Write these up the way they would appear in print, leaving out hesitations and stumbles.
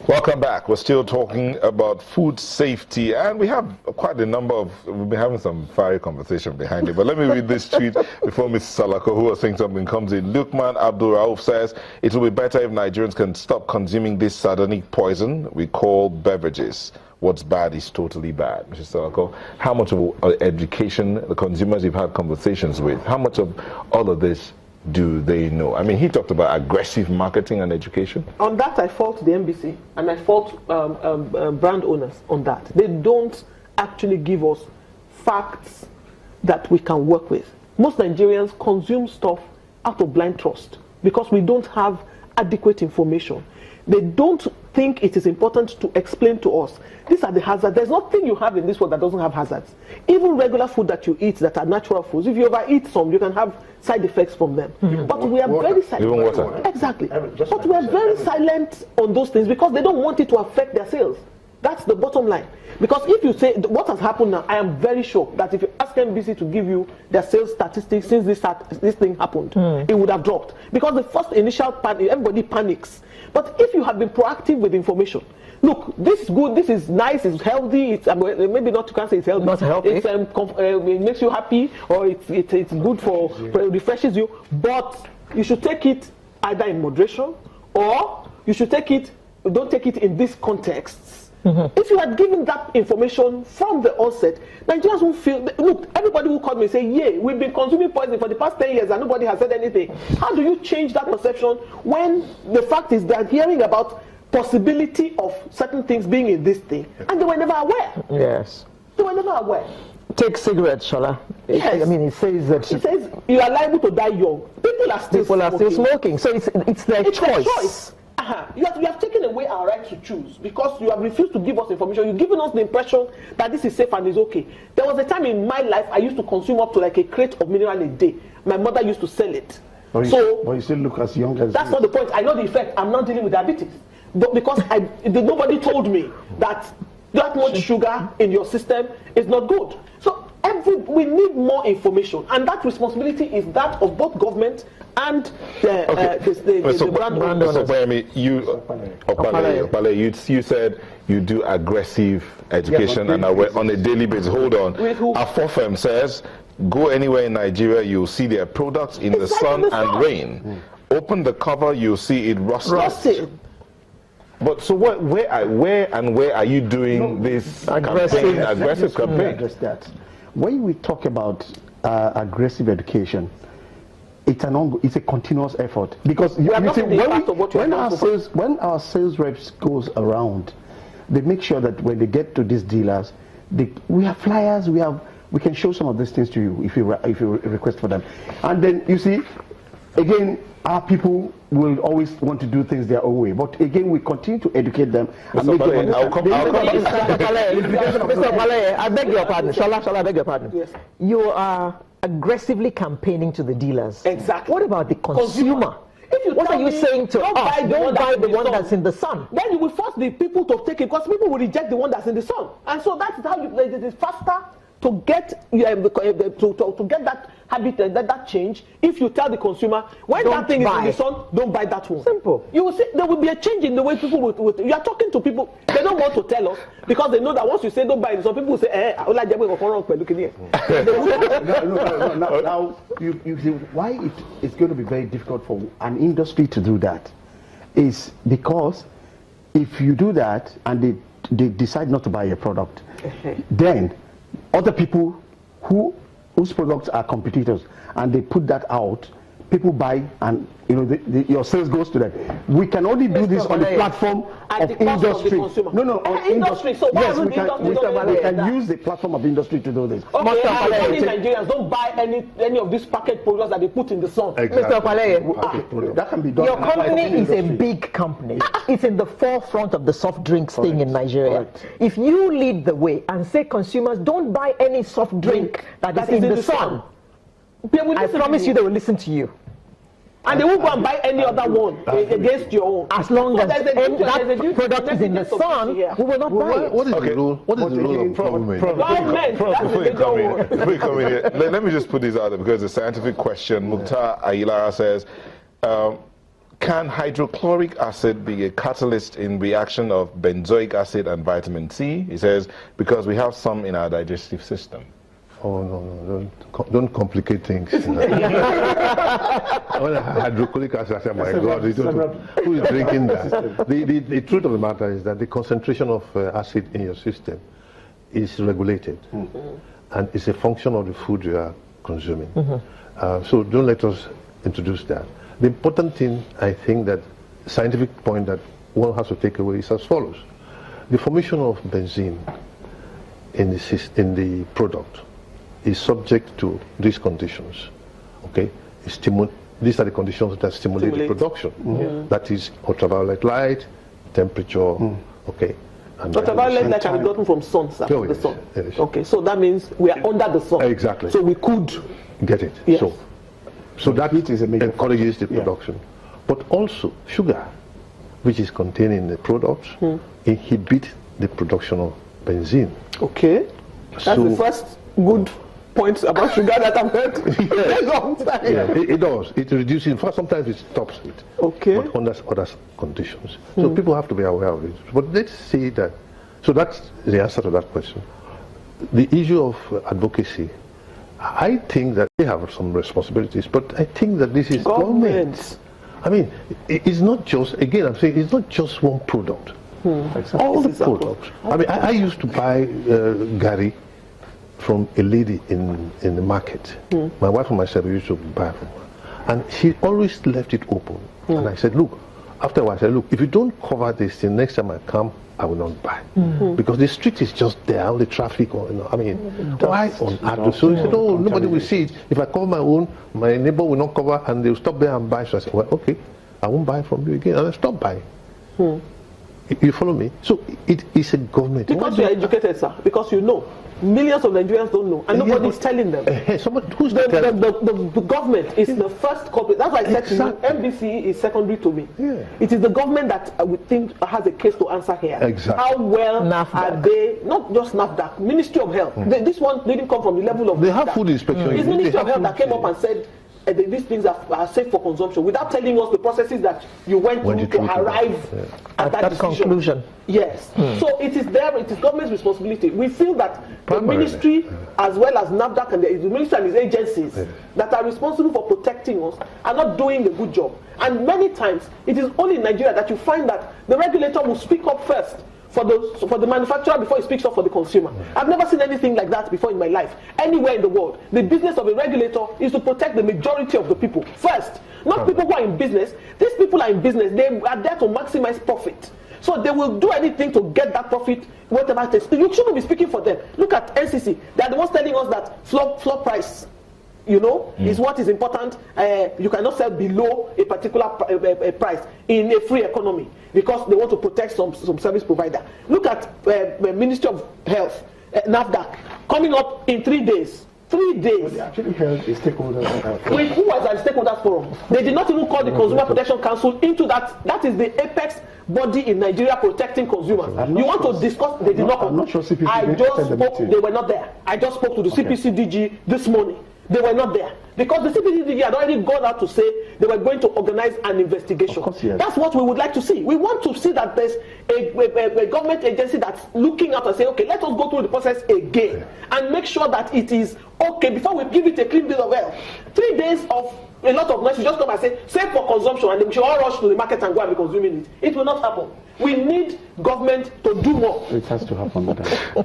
Welcome back. We're still talking about food safety, and we have quite a number of, we've been having some fiery conversation behind it, but let me read this tweet before Mrs. Salako, who was saying something, comes in. Lukman Abdul Rauf says, it will be better if Nigerians can stop consuming this sardonic poison we call beverages. What's bad is totally bad. Mrs. Salako, how much of education the consumers you've had conversations with, how much of all of this do they know? I mean, he talked about aggressive marketing and education. On that, I fault the NBC and I fault brand owners on that. They don't actually give us facts that we can work with. Most Nigerians consume stuff out of blind trust because we don't have adequate information. They don't think it is important to explain to us. These are the hazards. There's nothing you have in this world that doesn't have hazards. Even regular food that you eat that are natural foods, if you overeat some, you can have side effects from them. But we are very silent. Even water. Exactly. But we are very silent on those things because they don't want it to affect their sales. That's the bottom line. Because if you say what has happened now, I am very sure that if you ask NBC to give you their sales statistics since this thing happened, it would have dropped. Because the first initial panic, everybody panics. But if you have been proactive with information, look, this is good, this is nice, it's healthy, it's maybe not, you can't say it's healthy. Not healthy. It's, it makes you happy, or it's good for, refreshes you, but you should take it either in moderation, or you should take it, don't take it in these contexts. If you had given that information from the onset, Nigerians will feel, look, everybody will call me and say, yeah, we've been consuming poison for the past 10 years and nobody has said anything. How do you change that perception when the fact is they're hearing about possibility of certain things being in this thing and they were never aware? Yes. They were never aware. Take cigarettes, Shola. Yes. I mean, it says that it says you are liable to die young. People are still smoking. So it's their choice. You have taken away our right to choose because you have refused to give us information. You've given us the impression that this is safe and is okay. There was a time in my life I used to consume up to like a crate of mineral a day. My mother used to sell it. But you still look as young as that's not the point. I know the effect. I'm not dealing with diabetes. But because nobody told me that much sugar in your system is not good. So we need more information, and that responsibility is that of both government and the brand owners. So you said you do aggressive education and on a daily basis. Hold on. Afofem says, go anywhere in Nigeria, you'll see their products in the sun and rain. Open the cover, you'll see it rusted. But so where are you doing this aggressive campaign? Address that. When we talk about aggressive education, it's a continuous effort because when our sales reps goes around, they make sure that when they get to these dealers, we have flyers, we can show some of these things to you if you request for them, and then you see, again, our people will always want to do things their own way, but again, we continue to educate them. Mr. Palay, I beg your pardon. Shola, I beg your pardon. Yes. You are aggressively campaigning to the dealers. Exactly. What about the consumer? What are you saying to us? Don't buy the one that's in the sun. Then you will force the people to take it because people will reject the one that's in the sun. And so that's how it is faster to get to get that habit, that change. If you tell the consumer when that thing is in the sun, don't buy that one. Simple. You will see there will be a change in the way people will. You are talking to people. They don't want to tell us because they know that once you say don't buy it, some people will say, I like look at here. Now you see why it's going to be very difficult for an industry to do that is because if you do that and they decide not to buy your product, then other people whose products are competitors and they put that out, people buy and your sales goes to them. We can only do this on the platform of industry. On industry. So yes, we can use the platform of industry to do this. Okay, Nigerians don't buy any of these packaged products that they put in the sun. Exactly. Mr. Palay, that can be done. Your company is a big company. It's in the forefront of the soft drinks thing in Nigeria. If you lead the way and say consumers don't buy any soft drink that is in the sun, I promise you they will listen to you. And they won't go and buy any other one against your own. As long as that product is in the sun, we will not buy it. What is the role? What is the role of government? Before you come in here, let me just put this out there because it's a scientific question. Mukhtar Ayilara says, can hydrochloric acid be a catalyst in reaction of benzoic acid and vitamin C? He says, because we have some in our digestive system. Oh, no, don't complicate things. When hydrochloric acid, I said, my God, who is drinking that? The truth of the matter is that the concentration of acid in your system is regulated. And it's a function of the food you are consuming. So don't let us introduce that. The important thing, I think, that scientific point that one has to take away is as follows. The formation of benzene in the product is subject to these conditions. Okay, these are the conditions that stimulate the production. That is ultraviolet light, temperature. Okay. And ultraviolet light can be gotten from sun, sir. No, the sun. Yes. Okay, so that means we are under the sun. Exactly. So we could get it. Yes. So that encourages the production. But also sugar, which is contained in the product, inhibit the production of benzene. Okay. That's the first good point about sugar that I've heard. It does. It reduces. Sometimes it stops it. Okay. But under other conditions. So people have to be aware of it. But let's say that. So that's the answer to that question. The issue of advocacy. I think that they have some responsibilities, but I think that this is government. I mean, it's not just, again, I'm saying it's not just one product. All the products. I mean, I used to buy gari from a lady in the market. My wife and myself used to buy from her. And she always left it open. And I said, look, after a while, I said, look, if you don't cover this thing, next time I come, I will not buy. Because the street is just there, all the traffic, I mean, why on earth? So he said, oh, nobody will see it. If I cover my own, my neighbor will not cover, and they'll stop there and buy. So I said, well, okay, I won't buy from you again. And I stopped buying. You follow me? So it is a government. Because you are educated, sir. Because you know. Millions of Nigerians don't know, and nobody is telling them. Who's the government is the first corporate. That's why I said to you, NBC is secondary to me. It is the government that I would think has a case to answer here. How well are they, not just NAFDAC, Ministry of Health. This one didn't come from the level of... They have food inspection. It's Ministry of Health that came up and said, these things are safe for consumption, without telling us the processes that you went through to arrive at that conclusion. Yes. So it is government's responsibility. We feel that the ministry, as well as NAFDAC and the ministry and its agencies that are responsible for protecting us, are not doing a good job. And many times, it is only in Nigeria that you find that the regulator will speak up first for the manufacturer before he speaks up for the consumer. I've never seen anything like that before in my life. Anywhere in the world, the business of a regulator is to protect the majority of the people first. Not people who are in business. These people are in business. They are there to maximize profit. So they will do anything to get that profit, whatever it is. You shouldn't be speaking for them. Look at NCC. They are the ones telling us that floor price, is what is important. You cannot sell below a particular price in a free economy because they want to protect some service provider. Look at Ministry of Health, NAFDAC, coming up in 3 days. 3 days. Well, they actually held a stakeholders forum. Wait, who was at the stakeholders forum? They did not even call the Consumer Protection Council into that. That is the apex body in Nigeria protecting consumers. You want to discuss? They did not. I'm not sure CPC. I just spoke. They were not there. I just spoke to the CPC DG this morning. They were not there because the CPC DG had already gone out to say they were going to organize an investigation. Of course, yes. That's what we would like to see. We want to see that there's a government agency that's looking out and saying, okay, let us go through the process again and make sure that it is okay before we give it a clean bill of health. 3 days of a lot of noise, you just come and say, safe for consumption, and then we should all rush to the market and go and be consuming it. It will not happen. We need government to do more. It has to happen.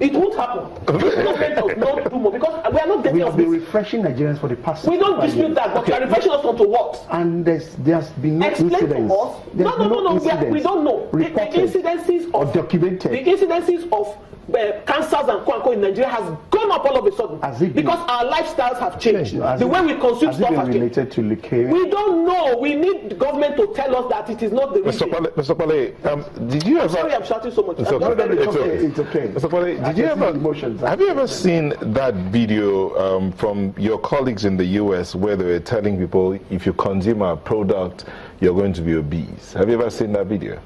It won't happen. Government does not do more because we are not getting. We have been refreshing Nigerians for the past. We don't dispute that, but we are refreshing us onto what? And there's been no explain incidents. To us. No. We don't know. The incidences or documented. The incidences of cancers and quote in Nigeria has gone up all of a sudden because our lifestyles have changed. The way we consume stuff has changed. Related to leukemia? We don't know. We need the government to tell us that it is not the reason. Mr. Pale, did you ever... Sorry, I'm shouting so much. It's okay. It's okay. Mr. Pale, have you ever seen that video from your colleagues in the US where they were telling people if you consume our product, you're going to be obese? Have you ever seen that video?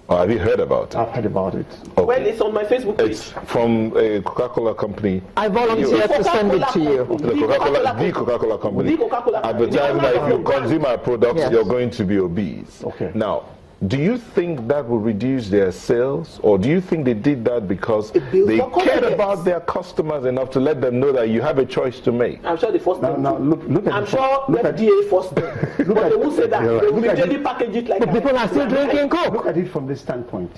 Or have you heard about it? I've heard about it. Okay. Well, it's on my Facebook page. It's from a Coca-Cola company. I volunteer to send it to you. The Coca-Cola company. Advertising that if you consume our products, you're going to be obese. Okay. Now, do you think that will reduce their sales, or do you think they did that because they cared about their customers enough to let them know that you have a choice to make? I'm sure they forced them. Look at I'm sure FDA forced them. But they won't say that. They will usually package it like people are still drinking Coke. Look at it from this standpoint.